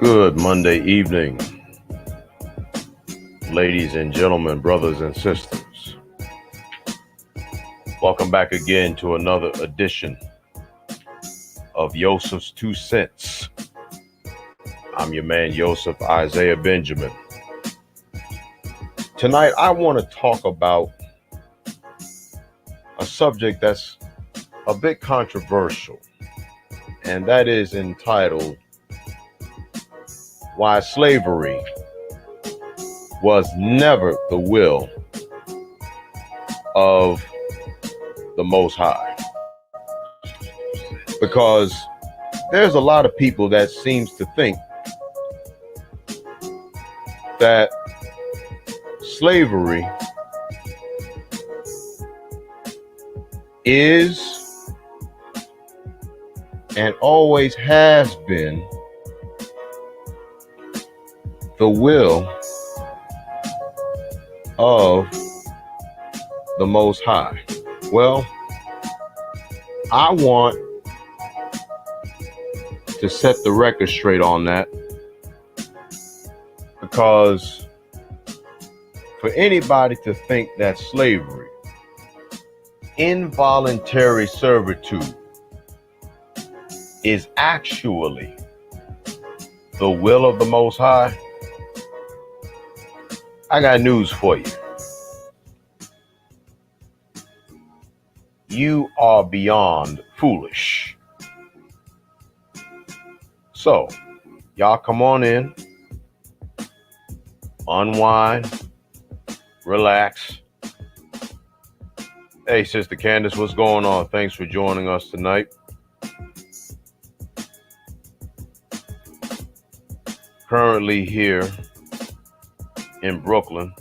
Good Monday evening, ladies and gentlemen, brothers and sisters. Welcome back again to another edition of Yosef's 2 Cents. I'm your man, Yosef Isaiah Benjamin. Tonight, I want to talk about a subject that's a bit controversial, and that is entitled Why Slavery Was Never the Will of the Most High. Because there's a lot of people that seems to think that slavery is and always has been the will of the Most High. Well, I want to set the record straight on that, because for anybody to think that slavery, involuntary servitude, is actually the will of the Most High, I got news for you. You are beyond foolish. So, y'all come on in, unwind, relax. Hey, Sister Candace, what's going on? Thanks for joining us tonight. Currently here in Brooklyn.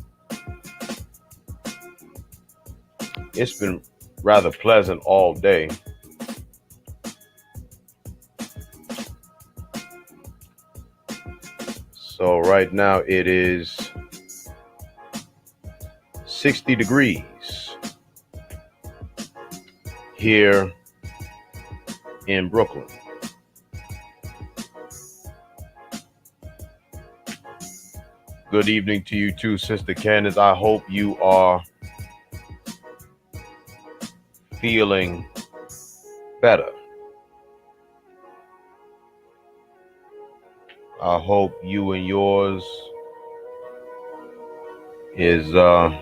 It's been rather pleasant all day. So right now it is 60 degrees here in Brooklyn. Good evening to you too, Sister Candace. I hope you are feeling better. I hope you and yours is, I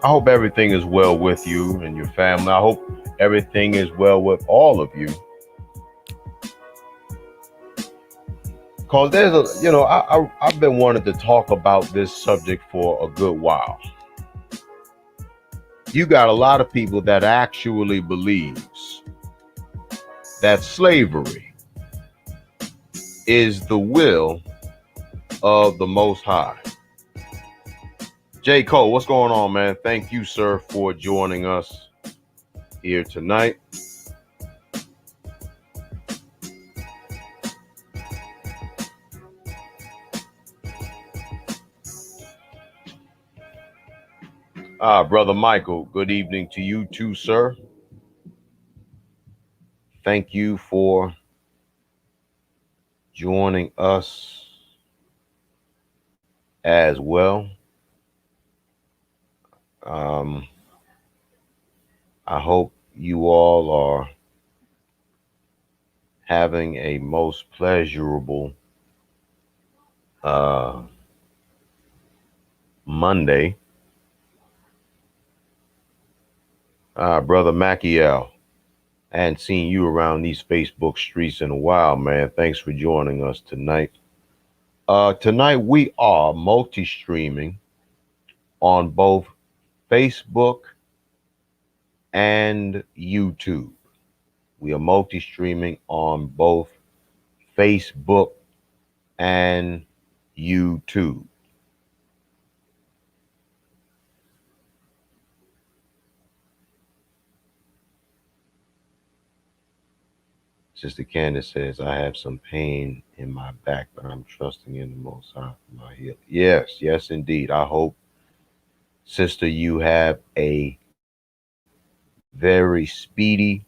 hope everything is well with you and your family. I hope everything is well with all of you. Because there's I've been wanting to talk about this subject for a good while. You got a lot of people that actually believes that slavery is the will of the Most High. J. Cole, what's going on, man? Thank you, sir, for joining us here tonight. Brother Michael, good evening to you too, sir. Thank you for joining us as well. I hope you all are having a most pleasurable Monday. Brother Maciel, I hadn't seen you around these Facebook streets in a while, man. Thanks for joining us tonight. Tonight we are multi-streaming on both Facebook and YouTube. We are multi-streaming on both Facebook and YouTube. Sister Candace says, I have some pain in my back, but I'm trusting in the Most High for my healing. Yes, indeed. I hope, sister, you have a very speedy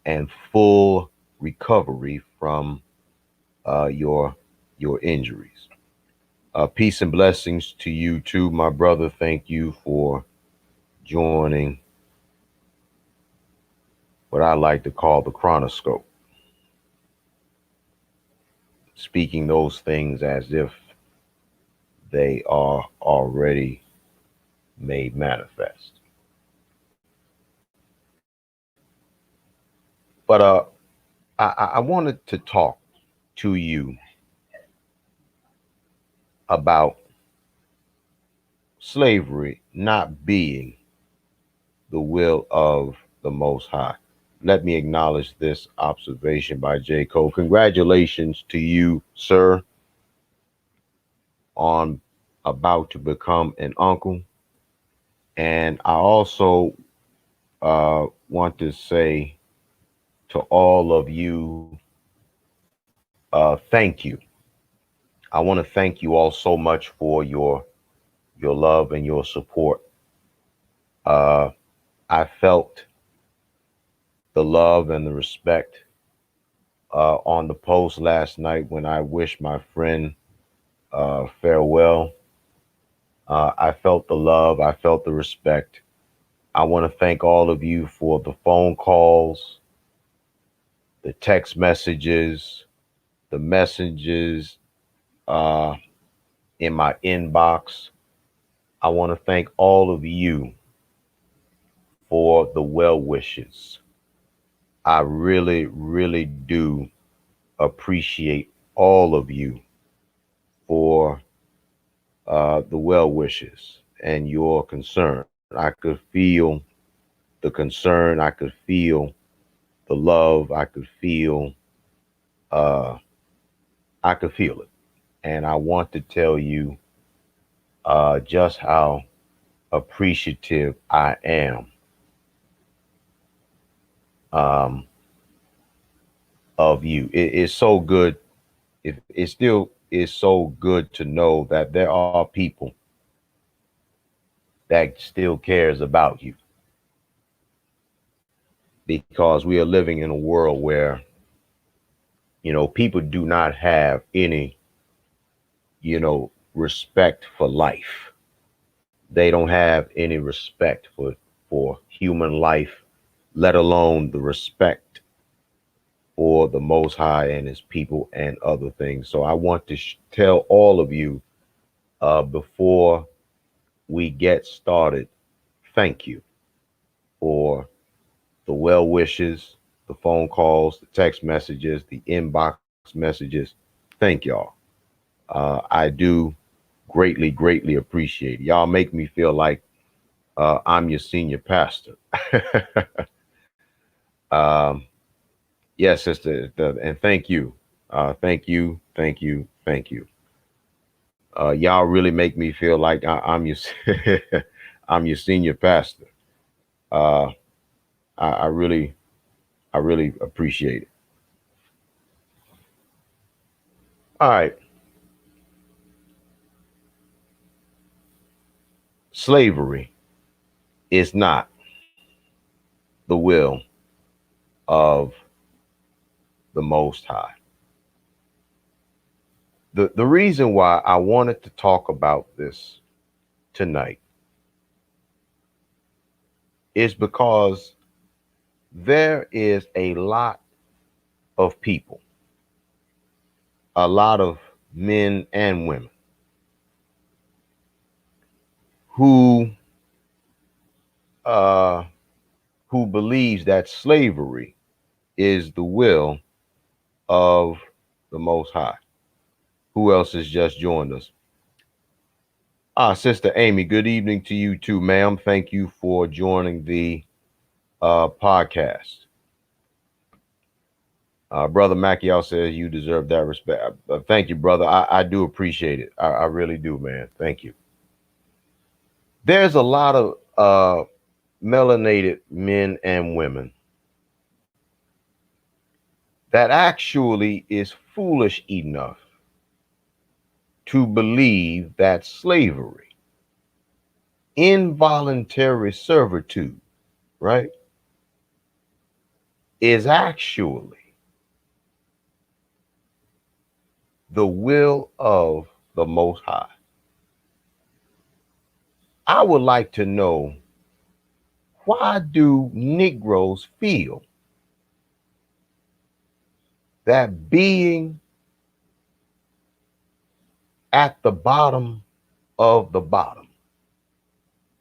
and full recovery from your injuries. Peace and blessings to you too, my brother. Thank you for joining what I like to call the chronoscope, speaking those things as if they are already made manifest. But I wanted to talk to you about slavery not being the will of the Most High. Let me acknowledge this observation by J. Cole. Congratulations to you, sir, on about to become an uncle. And I also want to say to all of you, thank you. I want to thank you all so much for your love and your support. Uh, I felt the love and the respect on the post last night when I wished my friend farewell. I felt the love, I felt the respect. I want to thank all of you for the phone calls, the text messages, the messages uh, in my inbox. I want to thank all of you for the well wishes. I really, really do appreciate all of you for the well wishes and your concern. I could feel the concern. I could feel the love. Uh, I could feel it. And I want to tell you just how appreciative I am um, of you. It is so good. It still is so good to know that there are people that still cares about you, because we are living in a world where, people do not have any, respect for life. They don't have any respect for human life, let alone the respect for the Most High and His people and other things. So I want to tell all of you before we get started, thank you for the well wishes, the phone calls, the text messages, the inbox messages. Thank y'all. I do greatly, greatly appreciate it. Y'all make me feel like I'm your senior pastor. um, yes, sister, and thank you. Thank you, thank you, thank you. Y'all really make me feel like I'm your I'm your senior pastor. Uh, I really, I really appreciate it. All right, slavery is not the will of the Most High. The reason why I wanted to talk about this tonight is because there is a lot of people, a lot of men and women who uh, who believes that slavery is the will of the Most High. Who else has just joined us? Sister Amy, good evening to you too, ma'am. Thank you for joining the podcast. Brother Mackiel says you deserve that respect. Thank you, brother. I do appreciate it. I really do, man. Thank you. There's a lot of melanated men and women that actually is foolish enough to believe that slavery, involuntary servitude, right, is actually the will of the Most High. I would like to know, why do Negroes feel that being at the bottom of the bottom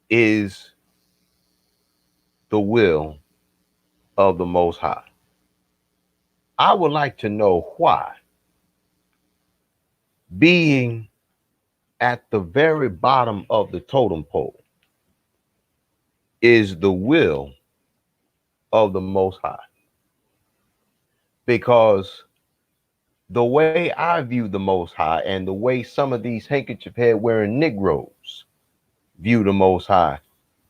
is the will of the Most High? I would like to know why being at the very bottom of the totem pole is the will of the Most High. Because the way I view the Most High and the way some of these handkerchief head wearing Negroes view the Most High,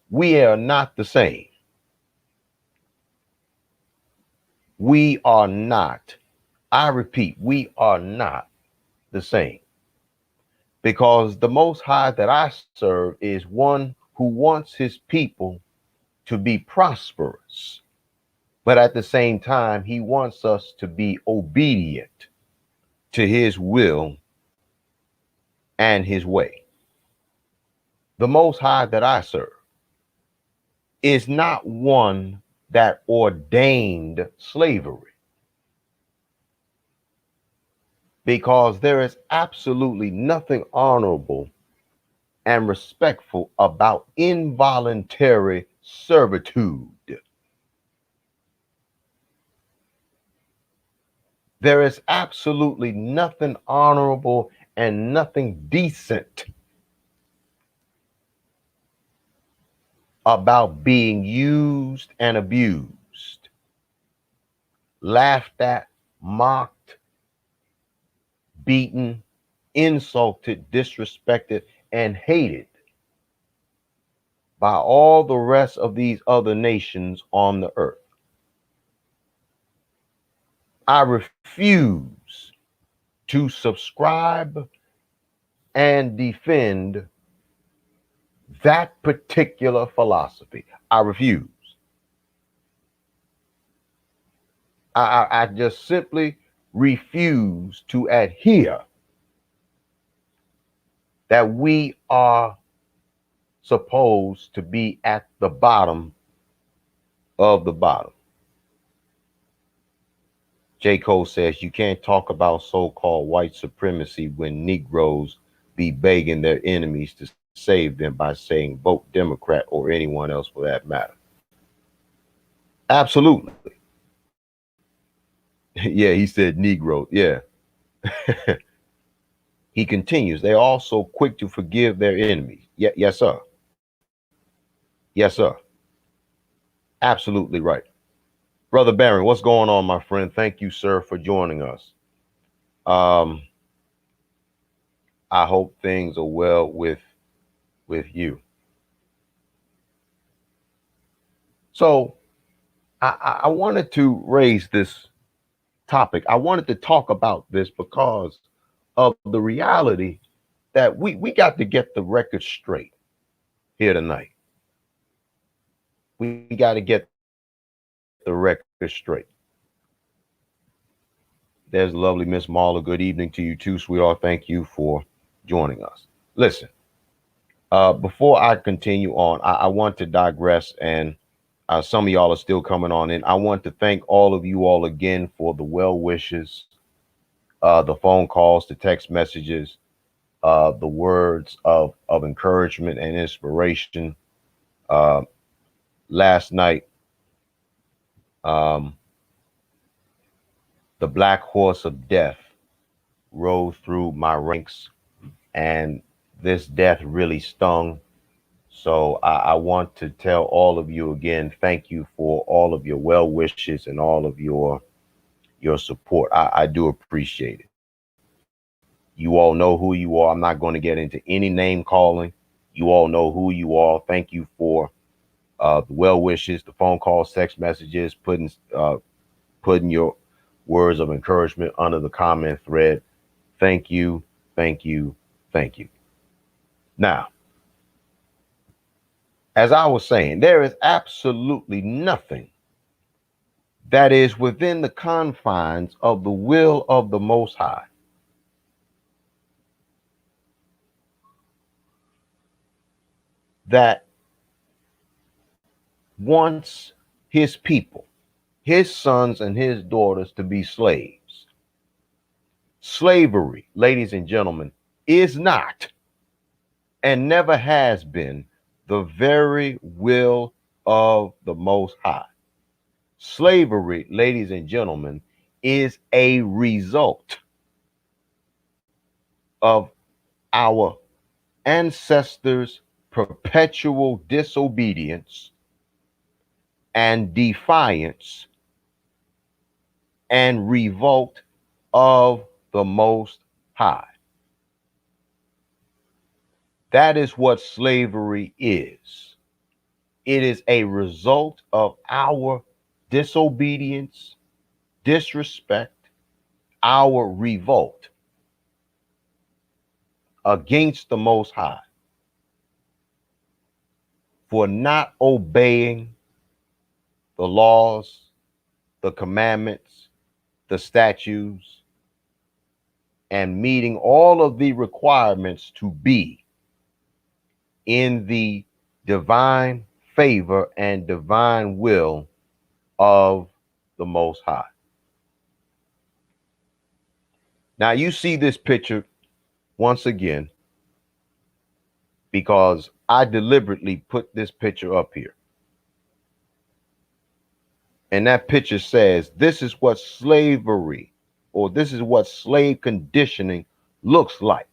we are not the same. We are not. I repeat, we are not the same. Because the Most High that I serve is one who wants his people to be prosperous. But at the same time, he wants us to be obedient to his will and his way. The Most High that I serve is not one that ordained slavery, because there is absolutely nothing honorable and respectful about involuntary servitude. There is absolutely nothing honorable and nothing decent about being used and abused, laughed at, mocked, beaten, insulted, disrespected, and hated by all the rest of these other nations on the earth. I refuse to subscribe and defend that particular philosophy. I refuse. I just simply refuse to adhere that we are supposed to be at the bottom of the bottom. J. Cole says you can't talk about so-called white supremacy when Negroes be begging their enemies to save them by saying vote Democrat or anyone else for that matter. Absolutely. Yeah, he said Negro. Yeah. He continues, they're also quick to forgive their enemies. Yeah, yes, sir. Yes, sir. Absolutely right. Brother Barron, what's going on, my friend? Thank you, sir, for joining us. I hope things are well with you. So I wanted to raise this topic. I wanted to talk about this because of the reality that we got to get the record straight here tonight. We got to get the record straight. There's lovely Miss Marla. Good evening to you too, sweetheart. Thank you for joining us. Listen, before I continue on, I want to digress, and some of y'all are still coming on in. I want to thank all of you all again for the well wishes, the phone calls, the text messages, the words of encouragement and inspiration. Last night, um, the black horse of death rode through my ranks, and this death really stung. So I want to tell all of you again, thank you for all of your well wishes and all of your support. I do appreciate it. You all know who you are. I'm not going to get into any name calling. You all know who you are. Thank you for the well wishes, the phone calls, text messages, putting your words of encouragement under the comment thread. Thank you, thank you, thank you. Now, as I was saying, there is absolutely nothing that is within the confines of the will of the Most High that wants his people, his sons and his daughters, to be slaves. Slavery, ladies and gentlemen, is not and never has been the very will of the Most High. Slavery, ladies and gentlemen, is a result of our ancestors' perpetual disobedience and defiance and revolt of the Most High. That is what slavery is. It is a result of our disobedience, disrespect, our revolt against the Most High for not obeying the laws, the commandments, the statutes, and meeting all of the requirements to be in the divine favor and divine will of the Most High. Now you see this picture once again because I deliberately put this picture up here. And that picture says, this is what slavery, or this is what slave conditioning looks like.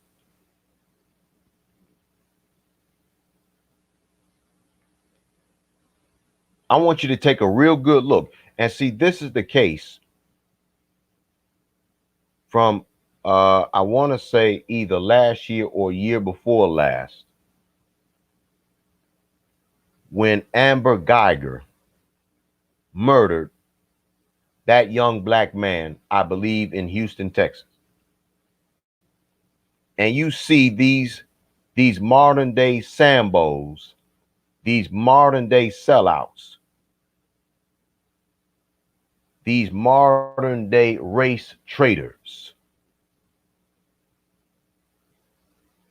I want you to take a real good look and see, this is the case from, I want to say either last year or year before last, when Amber Geiger murdered that young black man, I believe in Houston, Texas. And you see these modern day Sambos, these modern day sellouts, these modern day race traitors.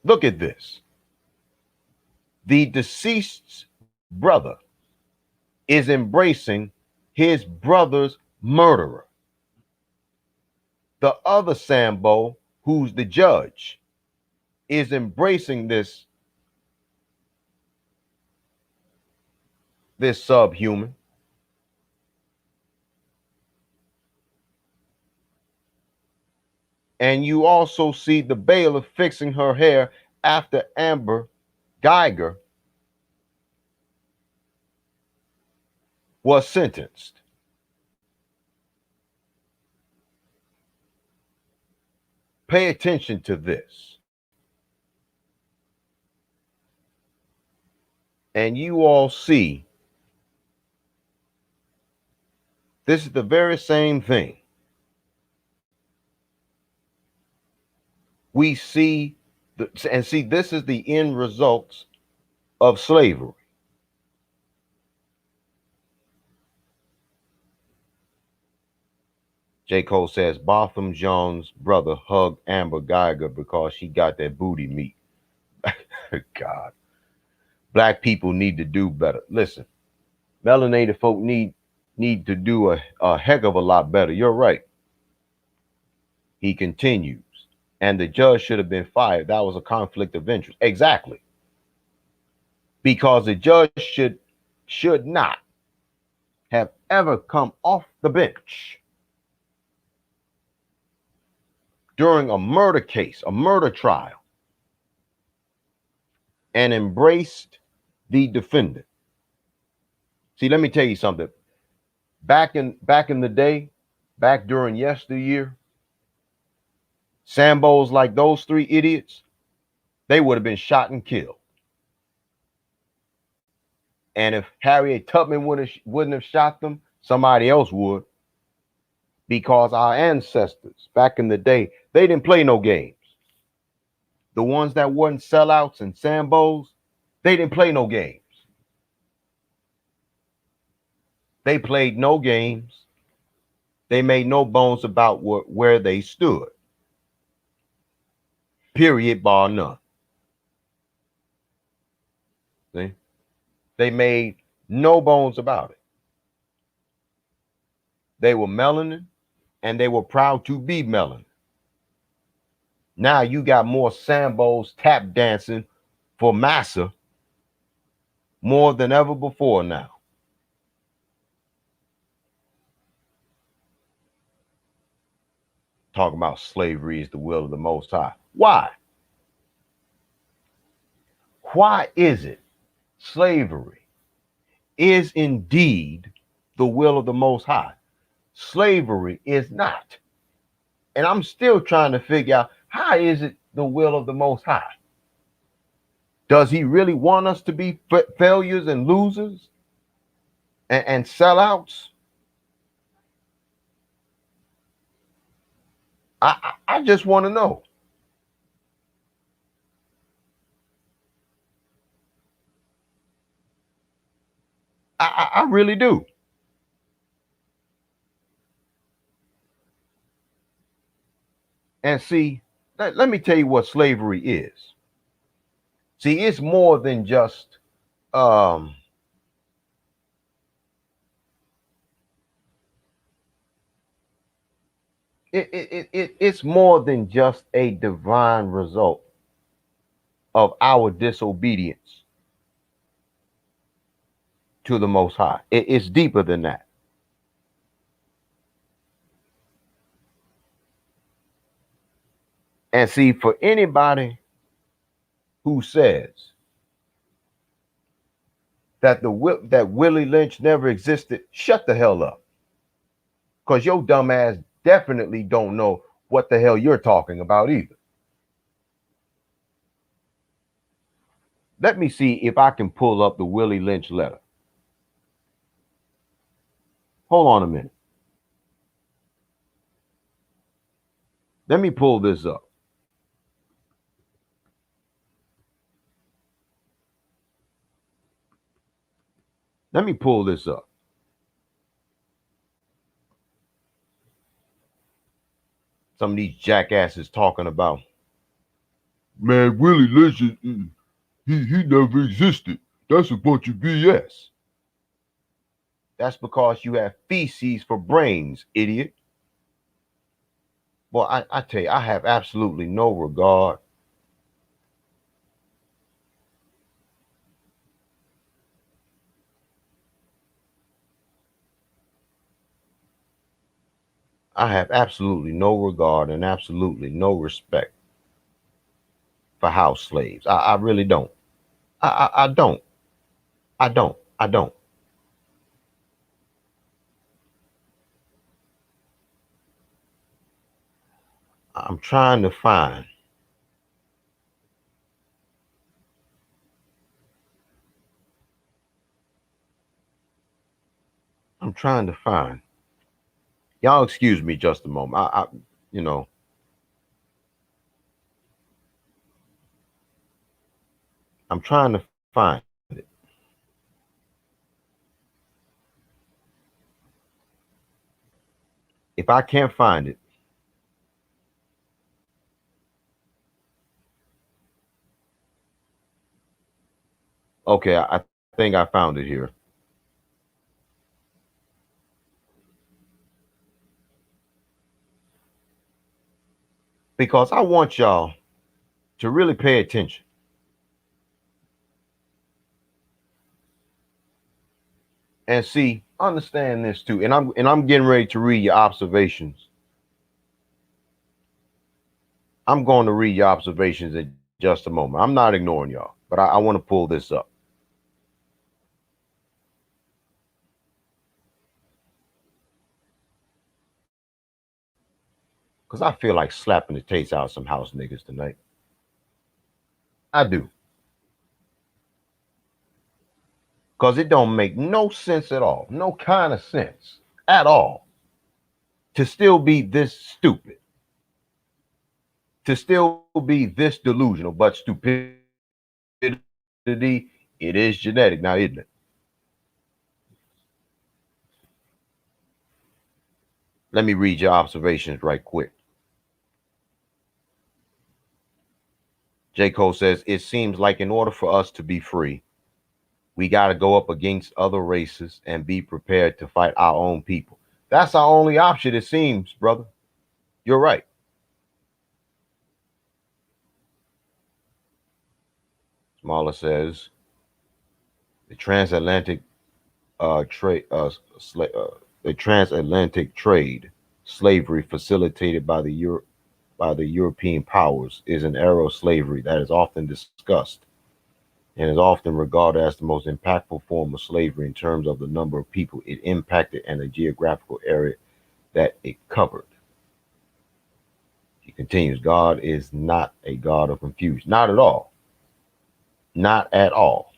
Look at this. The deceased's brother is embracing his brother's murderer. The other Sambo, who's the judge, is embracing this subhuman. And you also see the bailiff fixing her hair after Amber Geiger was sentenced. Pay attention to this. And you all see, this is the very same thing. We see, and see, this is the end results of slavery. J. Cole says, Botham Jean's brother hugged Amber Geiger because she got that booty meat. God. Black people need to do better. Listen, melanated folk need to do a heck of a lot better. You're right. He continues. And the judge should have been fired. That was a conflict of interest. Exactly. Because the judge should not have ever come off the bench during a murder case, a murder trial, and embraced the defendant. See, let me tell you something. Back in the day, back during yesteryear, Sambos like those three idiots, they would have been shot and killed. And if Harriet Tubman wouldn't have shot them, somebody else would. Because our ancestors back in the day, they didn't play no games. The ones that weren't sellouts and Sambos, they didn't play no games. They played no games. They made no bones about where they stood. Period, bar none. See? They made no bones about it. They were melanin and they were proud to be melanin. Now you got more Sambos tap dancing for massa more than ever before now. Talking about slavery is the will of the Most High. Why? Why is it slavery is indeed the will of the Most High? Slavery is not. And I'm still trying to figure out, how is it the will of the Most High? Does he really want us to be failures and losers and sellouts? I just want to know. I really do. And see, let me tell you what slavery is. See, it's more than just it's more than just a divine result of our disobedience to the Most High. It's deeper than that. And see, for anybody who says that that Willie Lynch never existed, shut the hell up. Because your dumb ass definitely don't know what the hell you're talking about either. Let me see if I can pull up the Willie Lynch letter. Hold on a minute. Let me pull this up. Let me pull this up. Some of these jackasses talking about, man, Willie Lynch, he never existed. That's a bunch of BS. That's because you have feces for brains, idiot. Well, I tell you, I have absolutely no regard. I have absolutely no regard and absolutely no respect for house slaves. I really don't. I don't. I don't. I don't. I'm trying to find. I'm trying to find. Y'all excuse me just a moment. You know, I'm trying to find it. If I can't find it, okay, I think I found it here. Because I want y'all to really pay attention. And see, understand this too. And I'm getting ready to read your observations. I'm going to read your observations in just a moment. I'm not ignoring y'all, but I want to pull this up. Because I feel like slapping the taste out of some house niggas tonight. I do. Because it don't make no sense at all. No kind of sense at all. To still be this stupid. To still be this delusional. But stupidity, it is genetic now, isn't it? Let me read your observations right quick. J. Cole says, it seems like in order for us to be free, We got to go up against other races and be prepared to fight our own people. That's our only option, it seems, brother. You're right. Smaller says the transatlantic trade, the transatlantic trade, slavery facilitated by the European powers is an era of slavery that is often discussed and is often regarded as the most impactful form of slavery in terms of the number of people it impacted and the geographical area that it covered. He continues, God is not a God of confusion. Not at all. Not at all.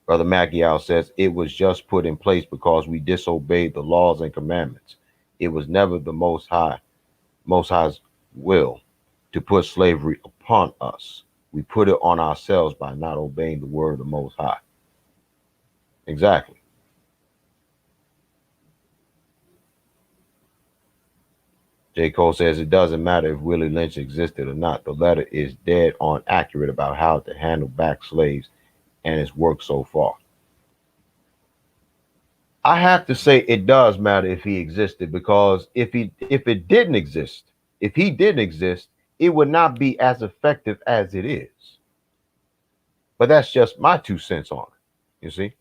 Brother Mackiel says it was just put in place because we disobeyed the laws and commandments. It was never the Most High's will to put slavery upon us. We put it on ourselves by not obeying the word of the Most High. Exactly. J. Cole says it doesn't matter if Willie Lynch existed or not. The letter is dead on accurate about how to handle back slaves and its work so far. I have to say it does matter if he existed, because if he didn't exist, it would not be as effective as it is. But that's just my 2 cents on it. You see,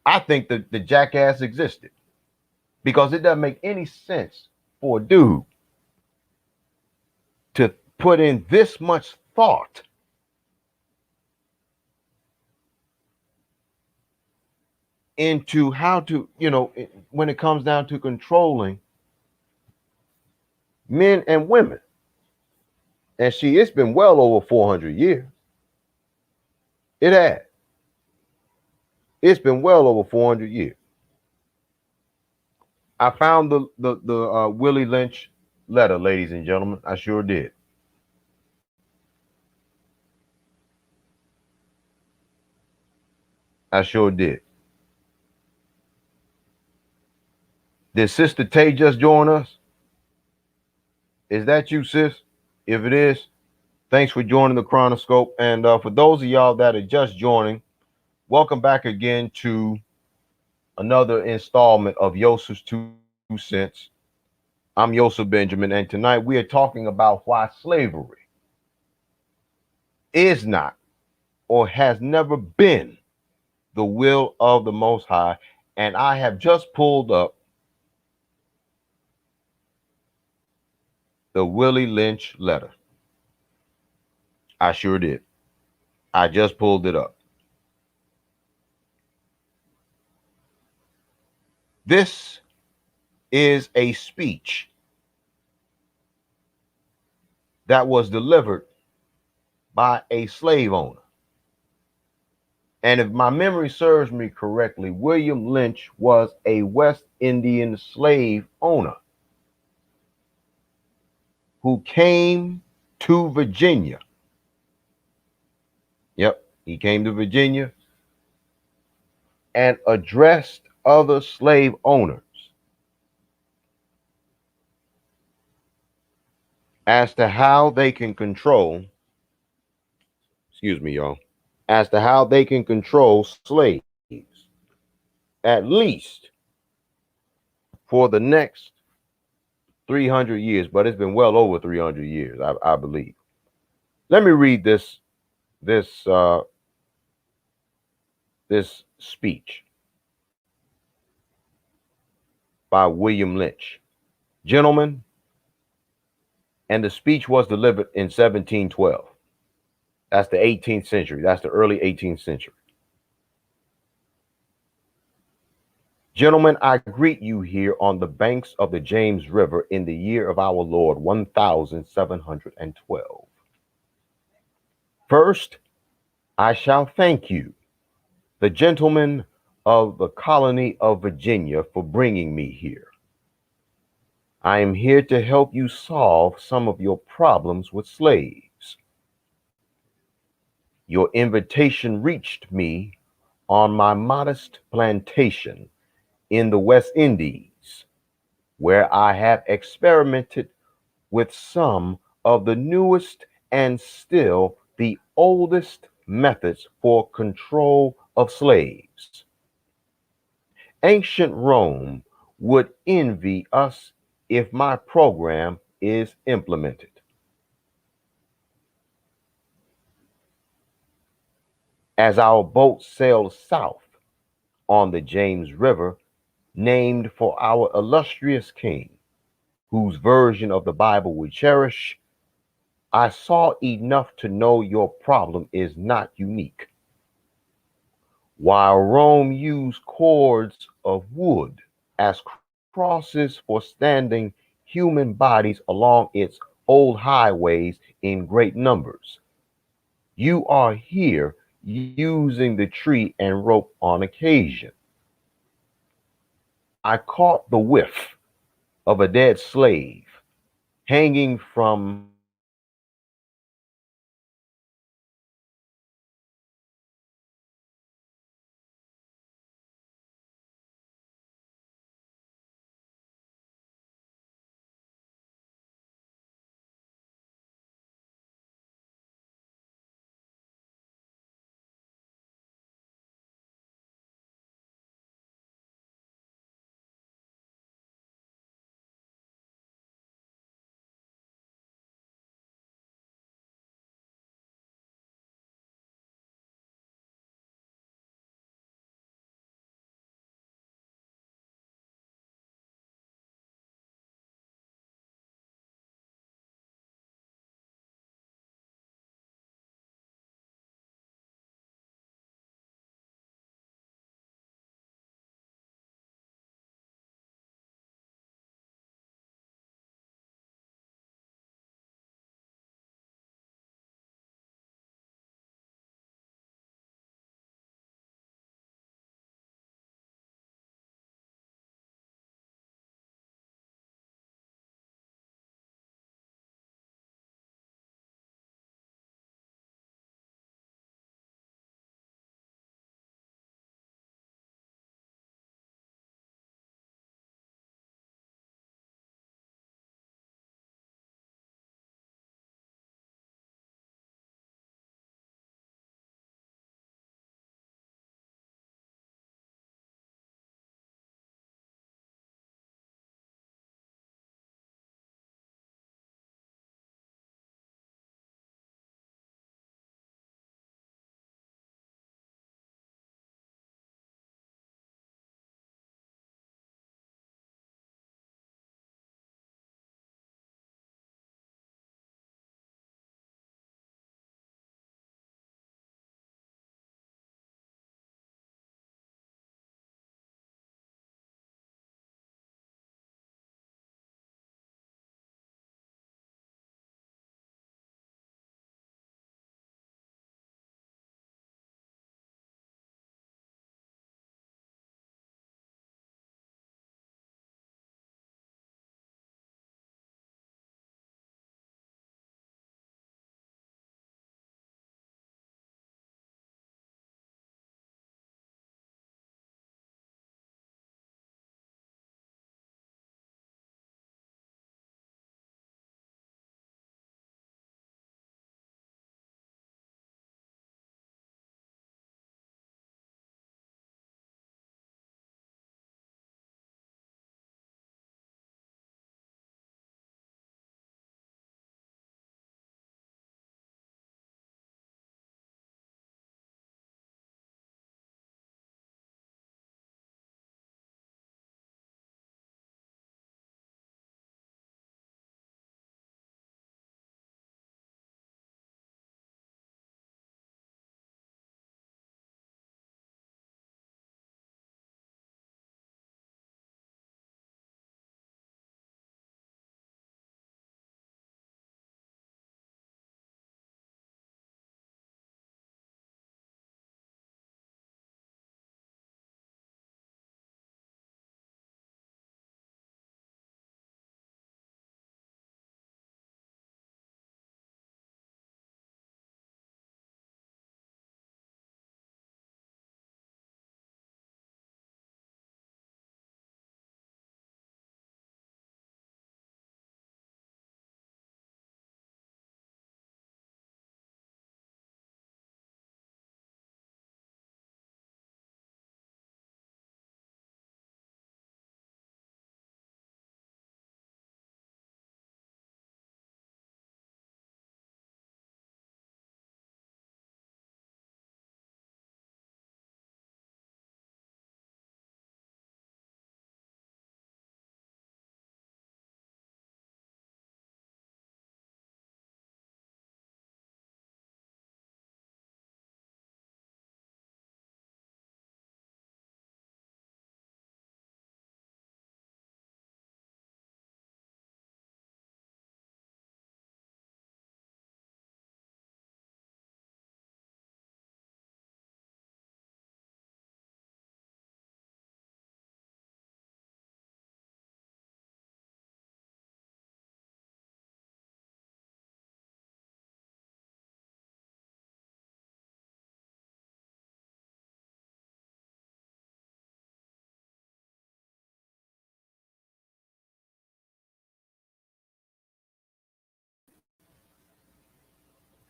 I think that the jackass existed, because it doesn't make any sense for a dude to put in this much thought into how to, when it comes down to controlling men and women. And it's been well over 400 years. It has. It's been well over 400 years. I found the Willie Lynch letter, ladies and gentlemen. I sure did. I sure did. Did Sister Tay just join us? Is that you, sis? If it is, thanks for joining the Chronoscope. And for those of y'all that are just joining, welcome back again to another installment of Yosef's 2 cents. I'm Yosef Benjamin, and tonight we are talking about why slavery is not or has never been the will of the Most High. And I have just pulled up the Willie Lynch letter. I sure did. I just pulled it up. This is a speech that was delivered by a slave owner. And if my memory serves me correctly, William Lynch was a West Indian slave owner who came to Virginia. Yep, he came to Virginia and addressed other slave owners as to how they can control, excuse me, y'all, as to how they can control slaves, at least for the next 300 years, but it's been well over 300 years, I believe. Let me read this speech by William Lynch. Gentlemen, and the speech was delivered in 1712. That's the 18th century. That's the early 18th century. Gentlemen, I greet you here on the banks of the James River in the year of our Lord 1712. First, I shall thank you, the gentlemen of the colony of Virginia, for bringing me here. I am here to help you solve some of your problems with slaves. Your invitation reached me on my modest plantation in the West Indies, where I have experimented with some of the newest and still the oldest methods for control of slaves. Ancient Rome would envy us if my program is implemented. As our boat sails south on the James River, named for our illustrious king, whose version of the Bible we cherish, I saw enough to know your problem is not unique. While Rome used cords of wood as crosses for standing human bodies along its old highways in great numbers, you are here using the tree and rope on occasion. I caught the whiff of a dead slave hanging from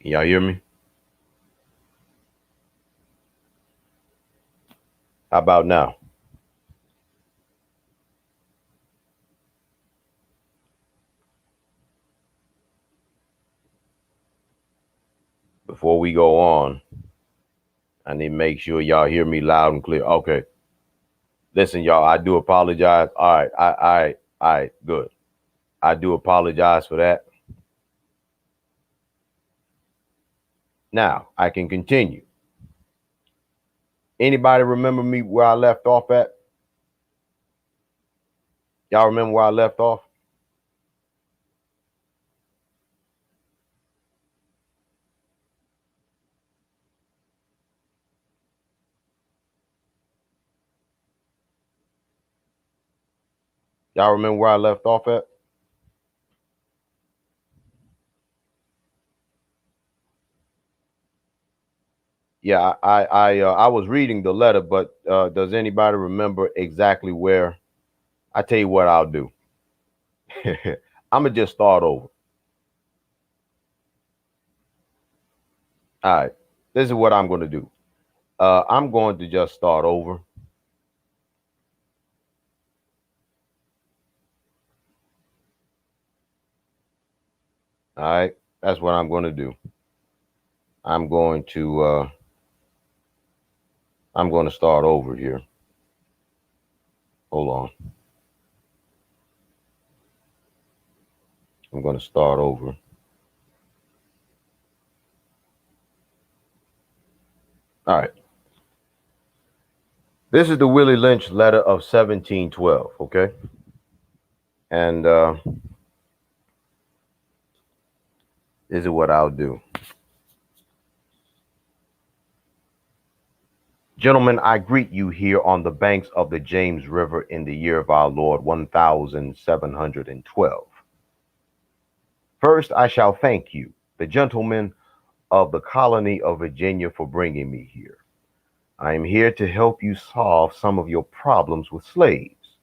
Can y'all hear me? How about now? Before we go on, I need to make sure y'all hear me loud and clear. Okay. Listen, y'all, I do apologize. All right. All right. Good. I do apologize for that. Now I can continue. Anybody remember me where I left off at? Y'all remember where I left off? Y'all remember where I left off at? Yeah, I was reading the letter, but does anybody remember exactly where? I tell you what I'll do. I'm gonna just start over. All right, this is what I'm gonna do. I'm going to just start over. All right, that's what I'm going to do. I'm going to I'm going to start over here. Hold on. I'm going to start over. All right. This is the Willie Lynch letter of 1712. Okay, and this is what I'll do. Gentlemen, I greet you here on the banks of the James River in the year of our Lord 1712. First, I shall thank you, the gentlemen of the colony of Virginia, for bringing me here. I am here to help you solve some of your problems with slaves.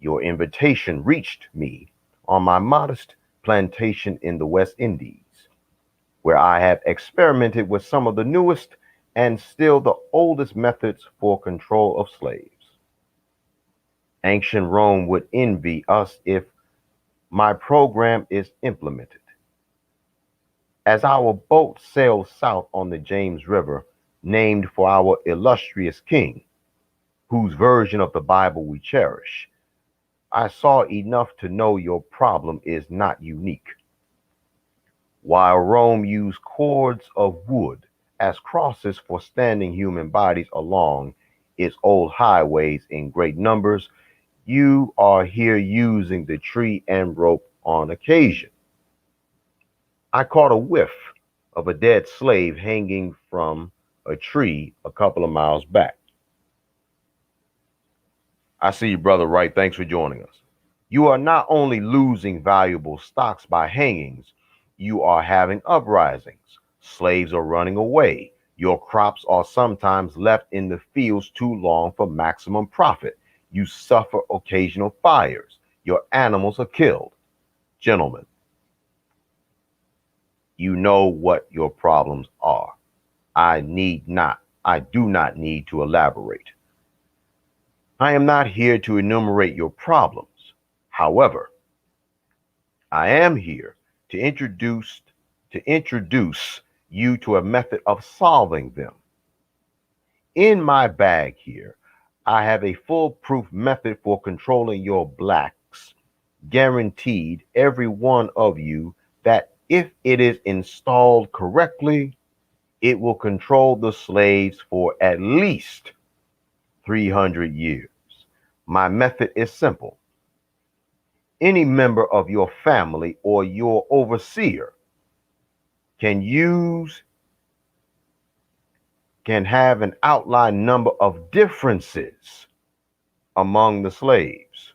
Your invitation reached me on my modest plantation in the West Indies, where I have experimented with some of the newest and still the oldest methods for control of slaves. Ancient Rome would envy us if my program is implemented. As our boat sails south on the James River, named for our illustrious king, whose version of the Bible we cherish, I saw enough to know your problem is not unique. While Rome used cords of wood as crosses for standing human bodies along its old highways in great numbers, you are here using the tree and rope on occasion. I caught a whiff of a dead slave hanging from a tree a couple of miles back. I see you, Brother Wright. Thanks for joining us. You are not only losing valuable stocks by hangings, you are having uprisings. Slaves are running away. Your crops are sometimes left in the fields too long for maximum profit. You suffer occasional fires. Your animals are killed. Gentlemen, you know what your problems are. I do not need to elaborate. I am not here to enumerate your problems. However, I am here to introduce you to a method of solving them. In my bag here, I have a foolproof method for controlling your blacks, guaranteed every one of you that if it is installed correctly, it will control the slaves for at least 300 years. My method is simple. Any member of your family or your overseer can use can have an outline number of differences among the slaves.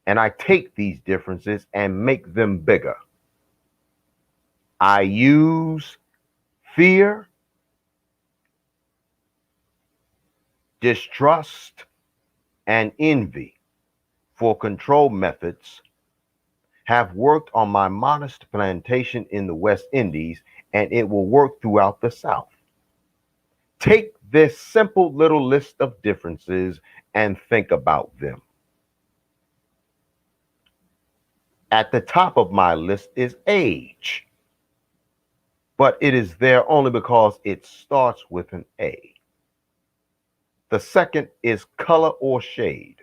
And I take these differences and make them bigger. I use fear, distrust, and envy for control methods have worked on my modest plantation in the West Indies, and it will work throughout the South. Take this simple little list of differences and think about them. At the top of my list is age, but it is there only because it starts with an A. The second is color or shade.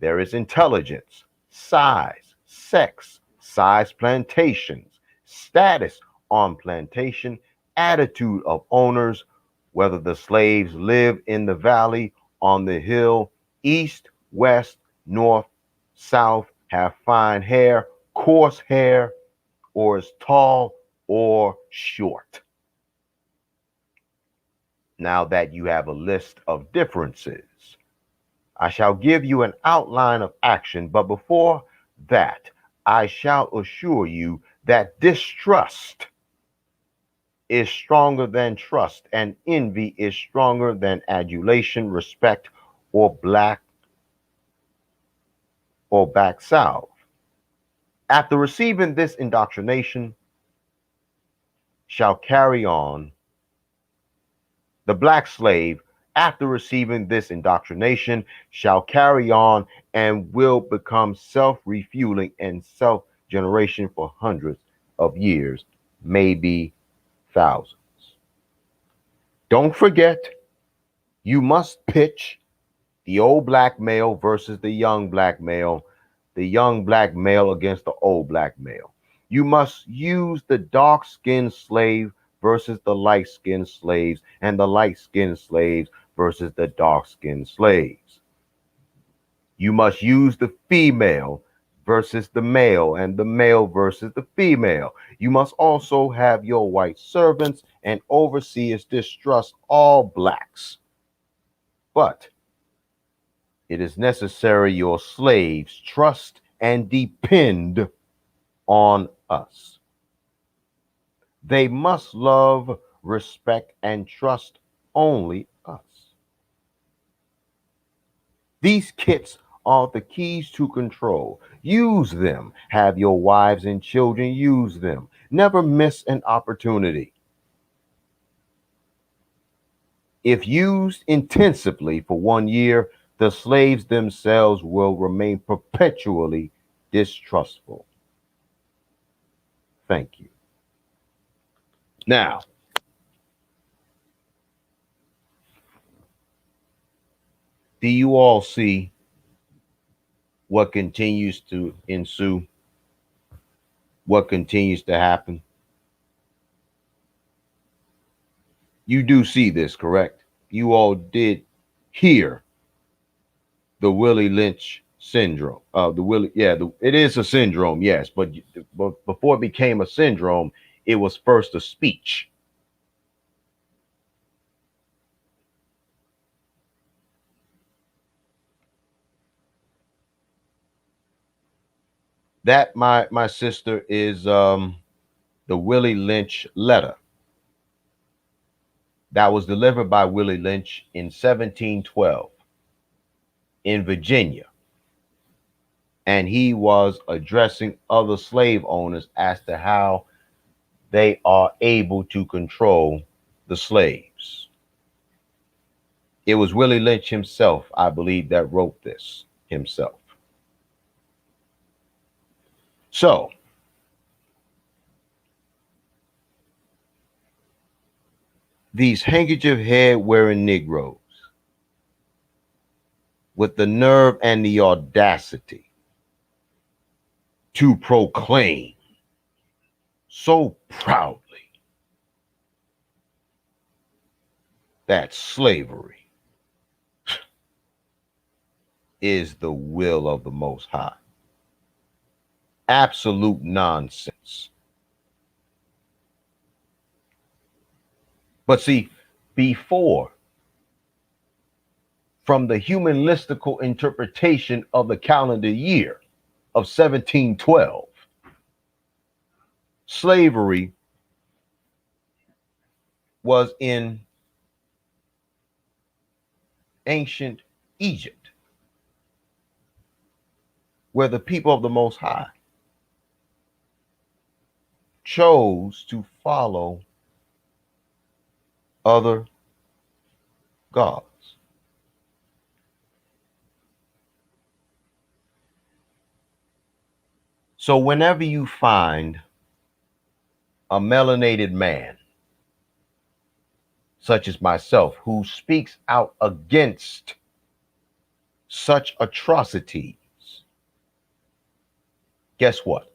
There is intelligence, size, sex, size plantations, status on plantation, attitude of owners, whether the slaves live in the valley, on the hill, east, west, north, south, have fine hair, coarse hair, or is tall or short. Now that you have a list of differences, I shall give you an outline of action, but before that, I shall assure you that distrust is stronger than trust, and envy is stronger than adulation, respect, or black or back salve. After receiving this indoctrination, shall carry on the black slave, after receiving this indoctrination, shall carry on and will become self refueling and self generation for hundreds of years, maybe thousands. Don't forget, you must pitch the old black male versus the young black male, the young black male against the old black male. You must use the dark skinned slave versus the light skinned slaves, and the light skinned slaves versus the dark skinned slaves. You must use the female versus the male, and the male versus the female. You must also have your white servants and overseers distrust all blacks. But it is necessary your slaves trust and depend on us. They must love, respect, and trust only us. These kits are the keys to control. Use them. Have your wives and children use them. Never miss an opportunity. If used intensively for 1 year, the slaves themselves will remain perpetually distrustful. Thank you. Now, do you all see what continues to ensue? What continues to happen? You do see this, correct? You all did hear the Willie Lynch syndrome. It is a syndrome, yes, but before it became a syndrome, it was first a speech. That, my sister, is the Willie Lynch letter that was delivered by Willie Lynch in 1712 in Virginia. And he was addressing other slave owners as to how they are able to control the slaves. It was Willie Lynch himself, I believe, that wrote this himself. So, these handkerchief head wearing Negroes with the nerve and the audacity to proclaim so proudly that slavery is the will of the Most High. Absolute nonsense. But see, before, from the humanistical interpretation of the calendar year of 1712, slavery was in ancient Egypt, where the people of the Most High chose to follow other gods. So whenever you find a melanated man, such as myself, who speaks out against such atrocities, guess what?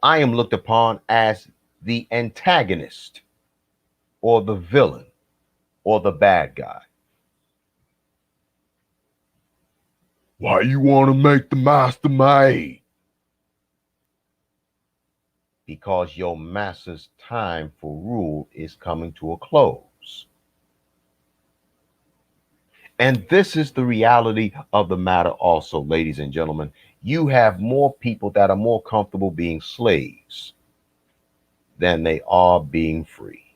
I am looked upon as the antagonist or the villain or the bad guy. Why you want to make the master mad? Because your master's time for rule is coming to a close. And this is the reality of the matter also, ladies and gentlemen. You have more people that are more comfortable being slaves than they are being free.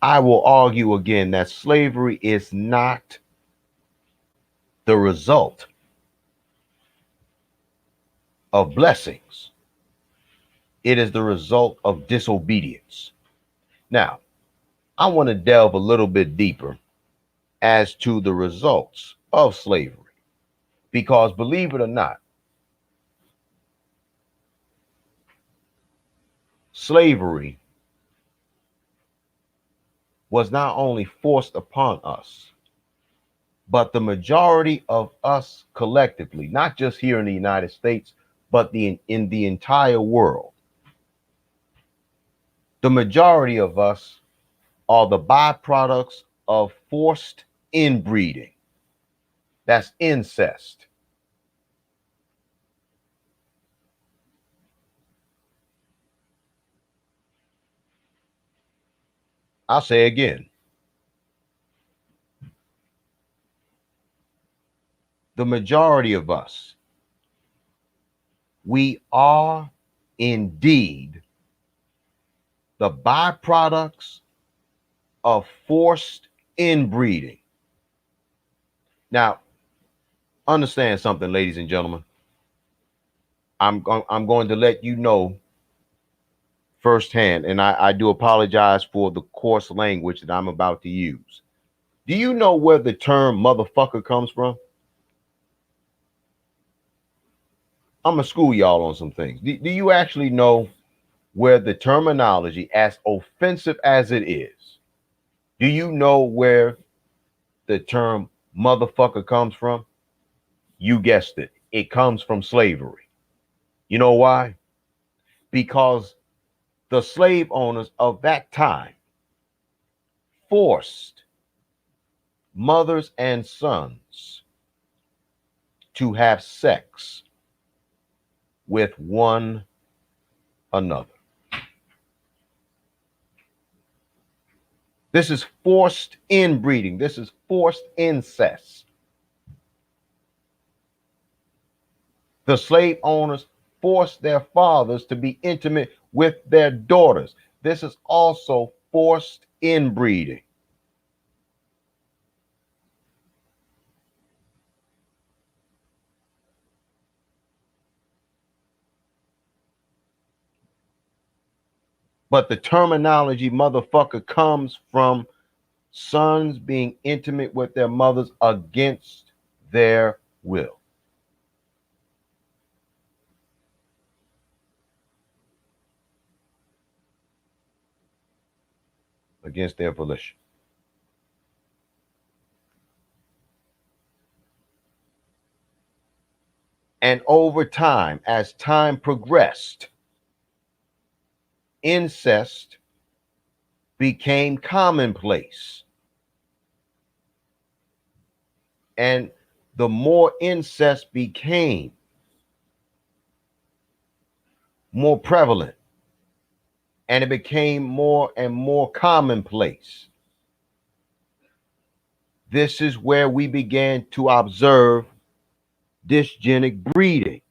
I will argue again that slavery is not the result of blessings. It is the result of disobedience. Now, I want to delve a little bit deeper as to the results of slavery. Because believe it or not, slavery was not only forced upon us, but the majority of us collectively, not just here in the United States, but in the entire world, the majority of us are the byproducts of forced inbreeding. That's incest. I'll say again. The majority of us, we are indeed the byproducts of forced inbreeding. Now, understand something, ladies and gentlemen. I'm going to let you know firsthand, and I do apologize for the coarse language that I'm about to use. Do you know where the term motherfucker comes from? I'm gonna school y'all on some things. Do you actually know where the terminology, as offensive as it is, do you know where the term motherfucker comes from? You guessed it. It comes from slavery. You know why? Because the slave owners of that time forced mothers and sons to have sex with one another. This is forced inbreeding. This is forced incest. The slave owners forced their fathers to be intimate with their daughters. This is also forced inbreeding. But the terminology motherfucker comes from sons being intimate with their mothers against their will. Against their volition. And over time, as time progressed, incest became commonplace. And the more incest became more prevalent, and it became more and more commonplace, this is where we began to observe dysgenic breeding.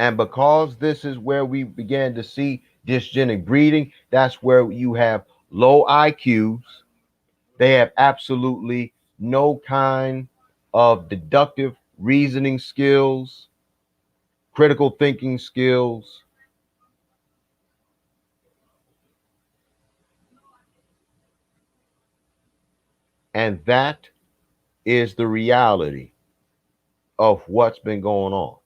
And because this is where we began to see dysgenic breeding, that's where you have low IQs. They have absolutely no kind of deductive reasoning skills, critical thinking skills. And that is the reality of what's been going on.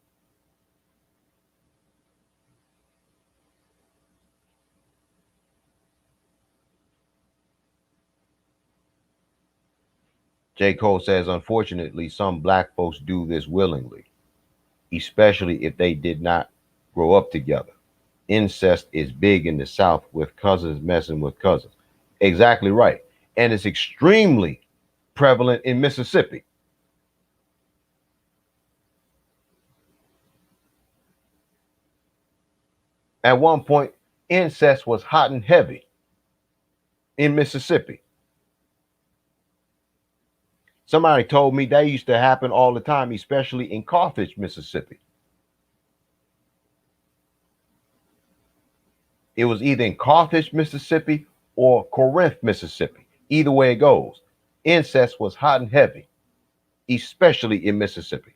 J. Cole says, unfortunately, some black folks do this willingly, especially if they did not grow up together. Incest is big in the South with cousins messing with cousins. Exactly right. And it's extremely prevalent in Mississippi. At one point, incest was hot and heavy in Mississippi. Somebody told me that used to happen all the time, especially in Carthage, Mississippi. It was either in Carthage, Mississippi or Corinth, Mississippi. Either way it goes, incest was hot and heavy, especially in Mississippi.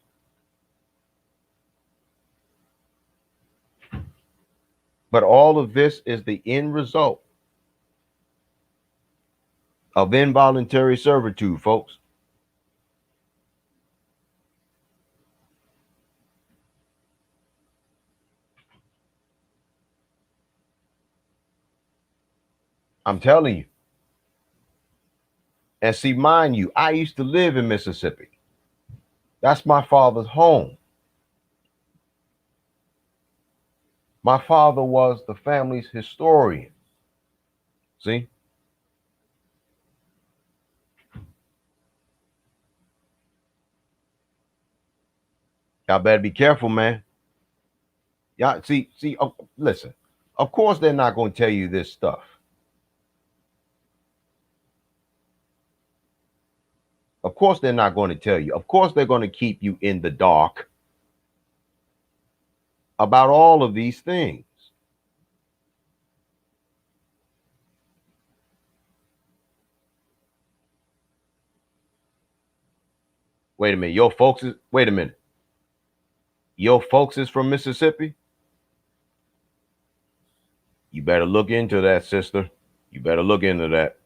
But all of this is the end result of involuntary servitude, folks. I'm telling you. And see, mind you, I used to live in Mississippi. That's my father's home. My father was the family's historian. See? Y'all better be careful, man. Y'all see, listen. Of course, they're not going to tell you this stuff. Of course, they're not going to tell you. Of course, they're going to keep you in the dark about all of these things. Wait a minute. Wait a minute. Your folks is from Mississippi? You better look into that, sister. You better look into that.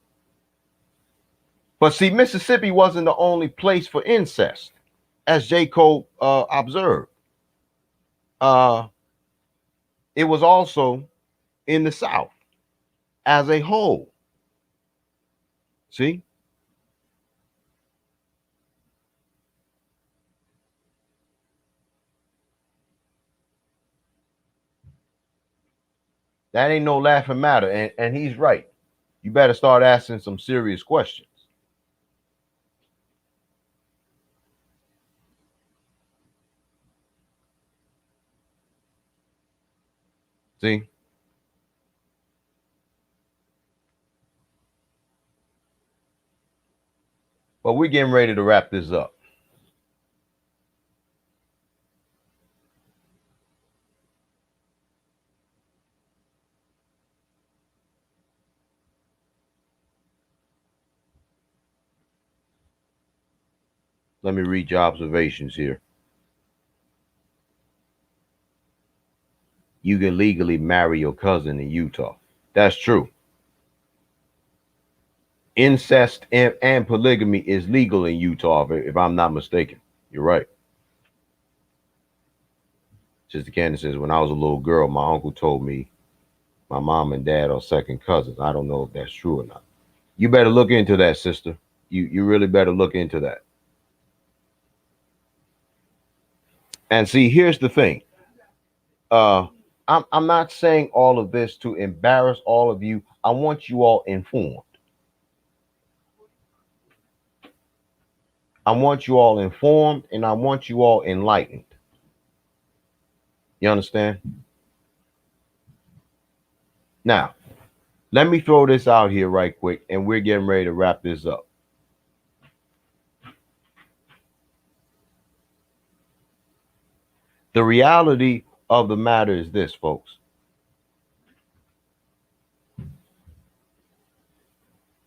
But see, Mississippi wasn't the only place for incest, as J. Cole observed. Uh, it was also in the South as a whole. See? That ain't no laughing matter. And he's right. You better start asking some serious questions. See? But we're getting ready to wrap this up. Let me read your observations here. You can legally marry your cousin in Utah. That's true. Incest and polygamy is legal in Utah, if I'm not mistaken. You're right. Sister Candace says, when I was a little girl, my uncle told me my mom and dad are second cousins. I don't know if that's true or not. You better look into that, sister. You really better look into that. And see, here's the thing. I'm not saying all of this to embarrass all of you. I want you all informed. I want you all informed and I want you all enlightened. You understand? Now, let me throw this out here right quick and we're getting ready to wrap this up. The reality of the matter is this, folks.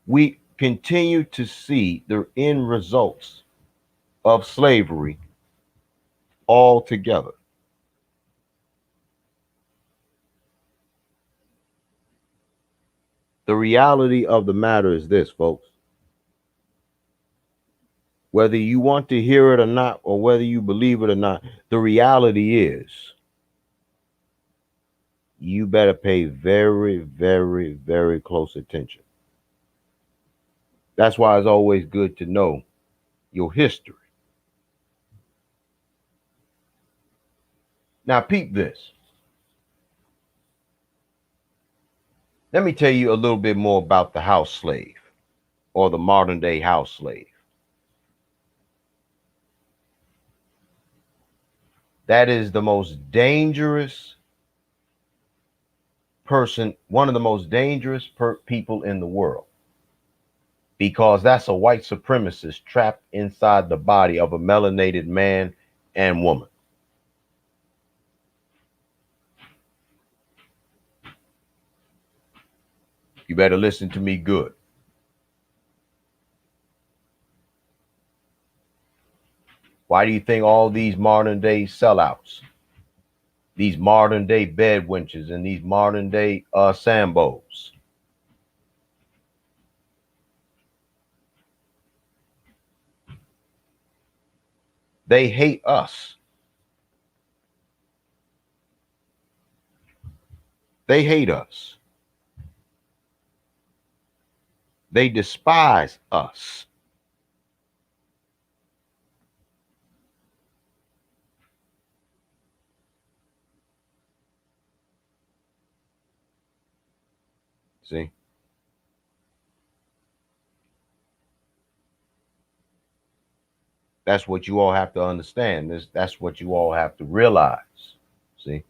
We continue to see the end results of slavery altogether. The reality of the matter is this, folks. Whether you want to hear it or not, or whether you believe it or not, the reality is you better pay very, very, very close attention. That's why it's always good to know your history. Now, peep this. Let me tell you a little bit more about the house slave or the modern day house slave. That is the most dangerous person, one of the most dangerous people in the world, because that's a white supremacist trapped inside the body of a melanated man and woman. You better listen to me good. Why do you think all these modern day sellouts, these modern day bed wenches, and these modern day Sambos, they hate us? They hate us. They despise us. See? That's what you all have to understand. That's what you all have to realize. See?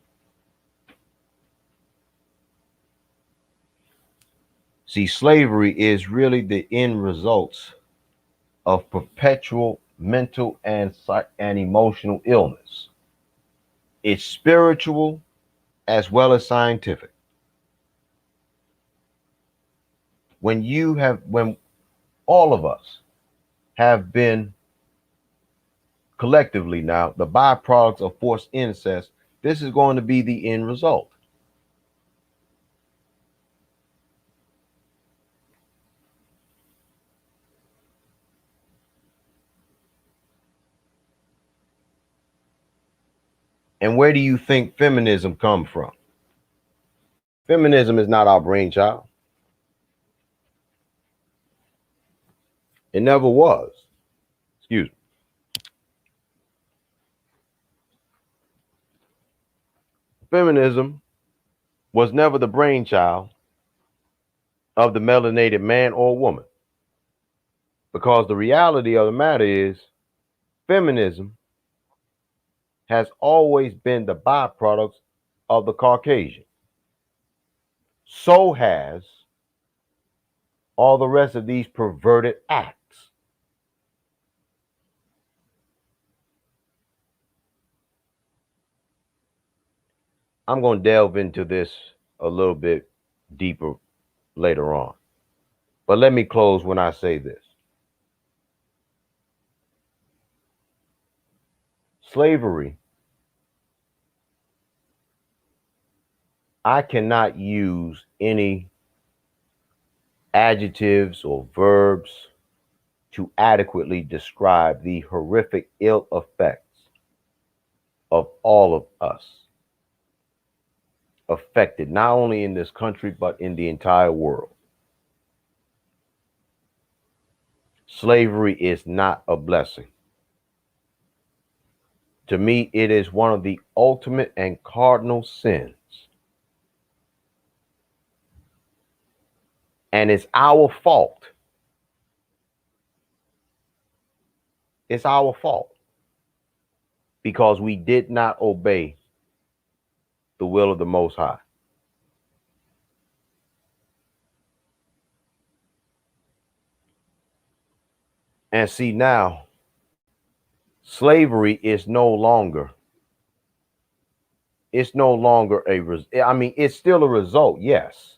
See, slavery is really the end results of perpetual mental and emotional illness. It's spiritual as well as scientific. When all of us have been collectively now the byproducts of forced incest, this is going to be the end result. And where do you think feminism come from? Feminism is not our brainchild. It never was. Excuse me. Feminism was never the brainchild of the melanated man or woman. Because the reality of the matter is, feminism has always been the byproduct of the Caucasian. So has all the rest of these perverted acts. I'm going to delve into this a little bit deeper later on. But let me close when I say this. Slavery, I cannot use any adjectives or verbs to adequately describe the horrific ill effects of all of us affected, not only in this country, but in the entire world. Slavery is not a blessing. To me, it is one of the ultimate and cardinal sins. And it's our fault. It's our fault because we did not obey the will of the Most High. And see, now, slavery is no longer, it's still a result, yes.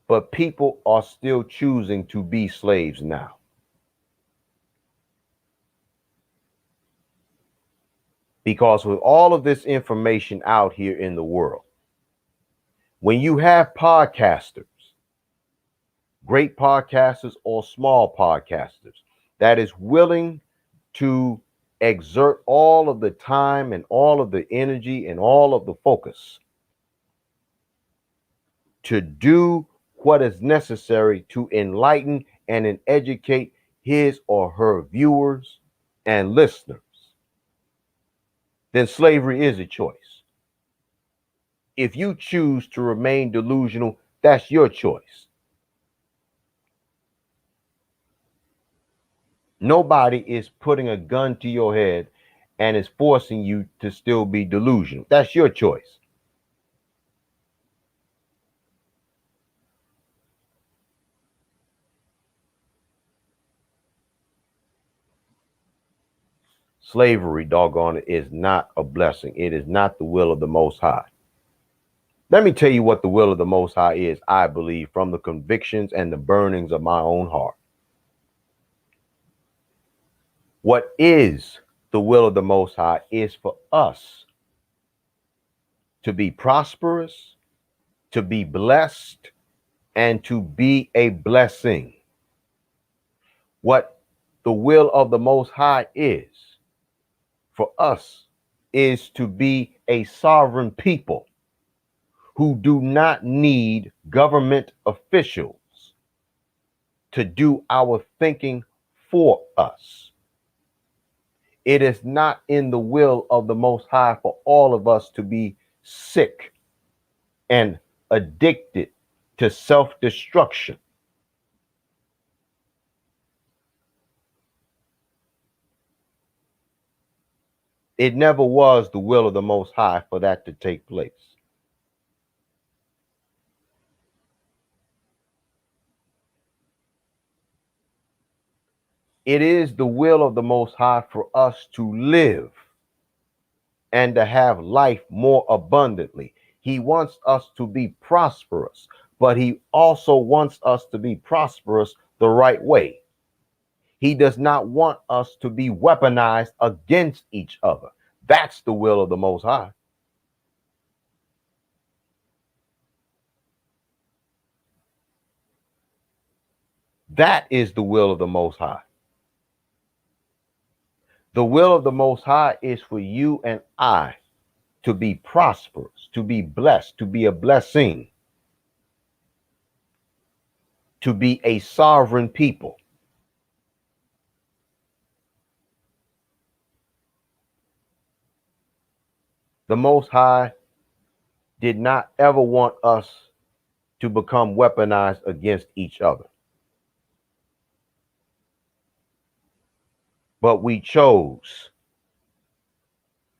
But people are still choosing to be slaves now. Because with all of this information out here in the world, when you have podcasters, great podcasters or small podcasters, that is willing to exert all of the time and all of the energy and all of the focus to do what is necessary to enlighten and educate his or her viewers and listeners, then slavery is a choice. If you choose to remain delusional, that's your choice. Nobody is putting a gun to your head and is forcing you to still be delusional. That's your choice. Slavery, doggone it, is not a blessing. It is not the will of the Most High. Let me tell you what the will of the Most High is, I believe, from the convictions and the burnings of my own heart. What is the will of the Most High is for us to be prosperous, to be blessed, and to be a blessing. What the will of the Most High is for us is to be a sovereign people who do not need government officials to do our thinking for us. It is not in the will of the Most High for all of us to be sick and addicted to self-destruction. It never was the will of the Most High for that to take place. It is the will of the Most High for us to live and to have life more abundantly. He wants us to be prosperous, but he also wants us to be prosperous the right way. He does not want us to be weaponized against each other. That's the will of the Most High. That is the will of the Most High. The will of the Most High is for you and I to be prosperous, to be blessed, to be a blessing, to be a sovereign people. The Most High did not ever want us to become weaponized against each other. But we chose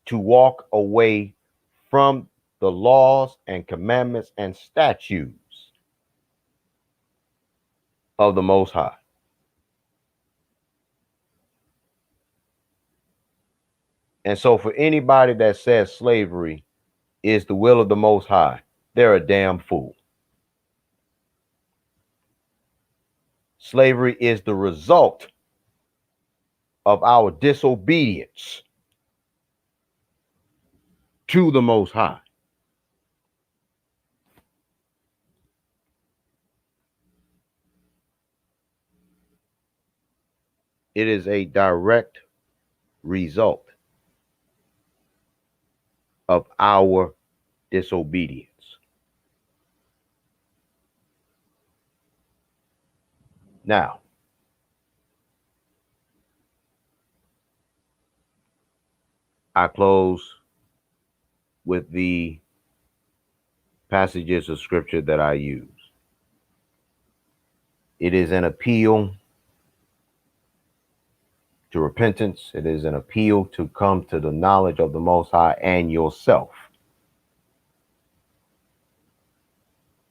to walk away from the laws and commandments and statutes of the Most High. And so for anybody that says slavery is the will of the Most High, they're a damn fool. Slavery is the result of our disobedience to the Most High. It is a direct result of our disobedience. Now, I close with the passages of scripture that I use. It is an appeal to repentance. It is an appeal to come to the knowledge of the Most High and yourself,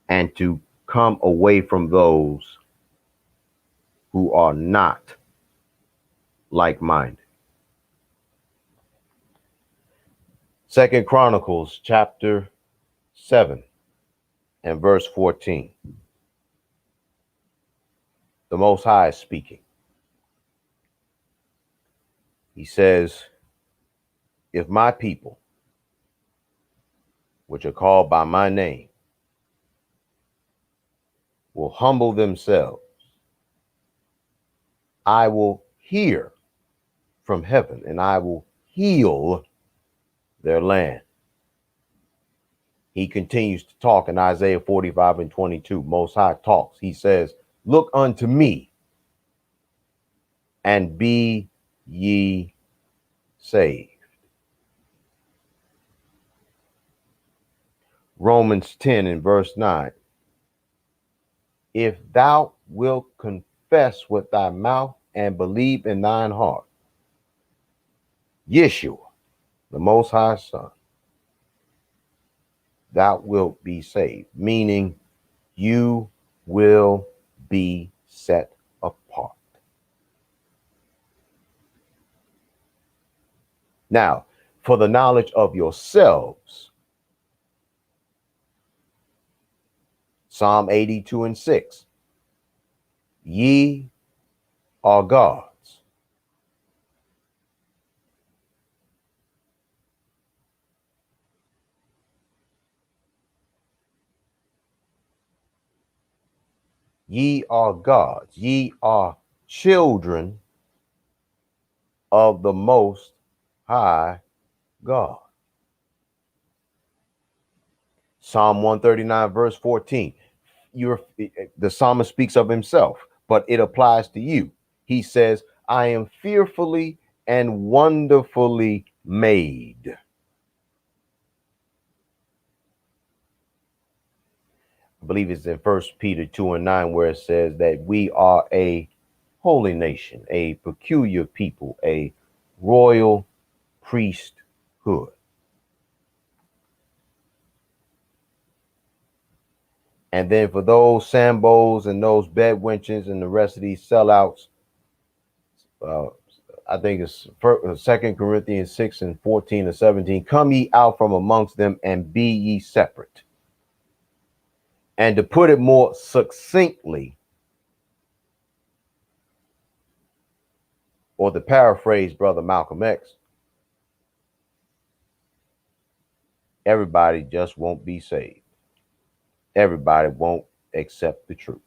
and to come away from those who are not like-minded. Second Chronicles chapter 7 and verse 14. The Most High is speaking. He says, if my people, which are called by my name, will humble themselves, I will hear from heaven and I will heal their land. He continues to talk in Isaiah 45 and 22. Most High talks. He says, look unto me and be ye saved. Romans 10 and verse 9. If thou wilt confess with thy mouth and believe in thine heart, Yeshua, the Most High Son, thou wilt be saved, meaning you will be set apart. Now, for the knowledge of yourselves, Psalm 82 and 6, ye are gods. Ye are gods. Ye are children of the Most High God. Psalm 139, verse 14. The psalmist speaks of himself, but it applies to you. He says, I am fearfully and wonderfully made. I believe it's in 1 Peter 2 and 9, where it says that we are a holy nation, a peculiar people, a royal priesthood. And then for those Sambos and those bedwenches and the rest of these sellouts, I think it's 2 Corinthians 6 and 14 and 17, come ye out from amongst them and be ye separate. And to put it more succinctly, or to paraphrase Brother Malcolm X, everybody just won't be saved. Everybody won't accept the truth.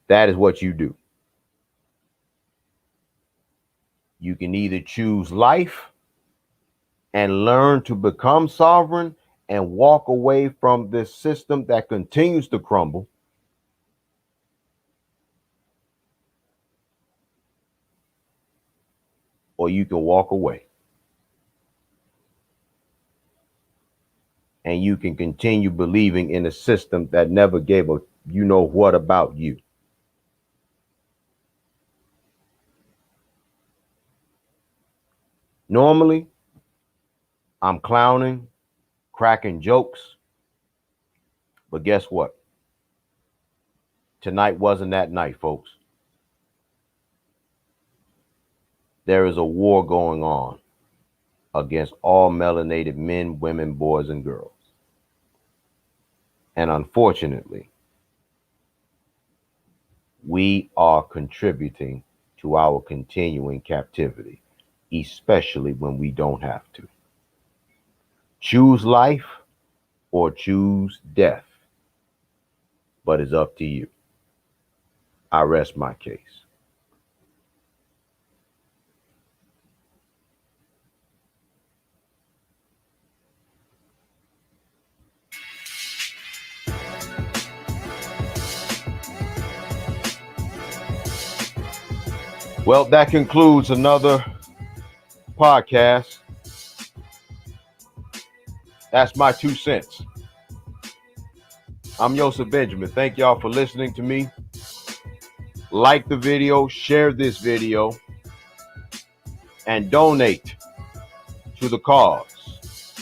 That is what you do. You can either choose life and learn to become sovereign and walk away from this system that continues to crumble, or you can walk away and you can continue believing in a system that never gave a you know what about you. Normally, I'm clowning, cracking jokes, but guess what? Tonight wasn't that night, folks. There is a war going on against all melanated men, women, boys, and girls. And unfortunately, we are contributing to our continuing captivity, especially when we don't have to. Choose life or choose death, but it's up to you. I rest my case. Well, that concludes another podcast. That's my 2 cents. I'm Yosef Benjamin. Thank y'all for listening to me. Like the video, share this video, and donate to the cause.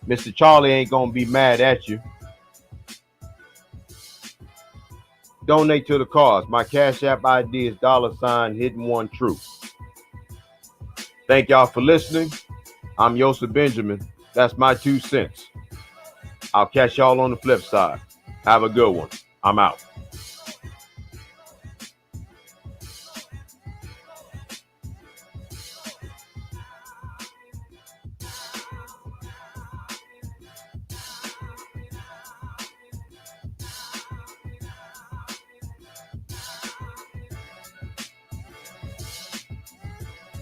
Mr. Charlie ain't gonna be mad at you. Donate to the cause. My Cash App ID is $Hidden1True. Thank y'all for listening. I'm Yosef Benjamin. That's my 2 cents. I'll catch y'all on the flip side. Have a good one. I'm out.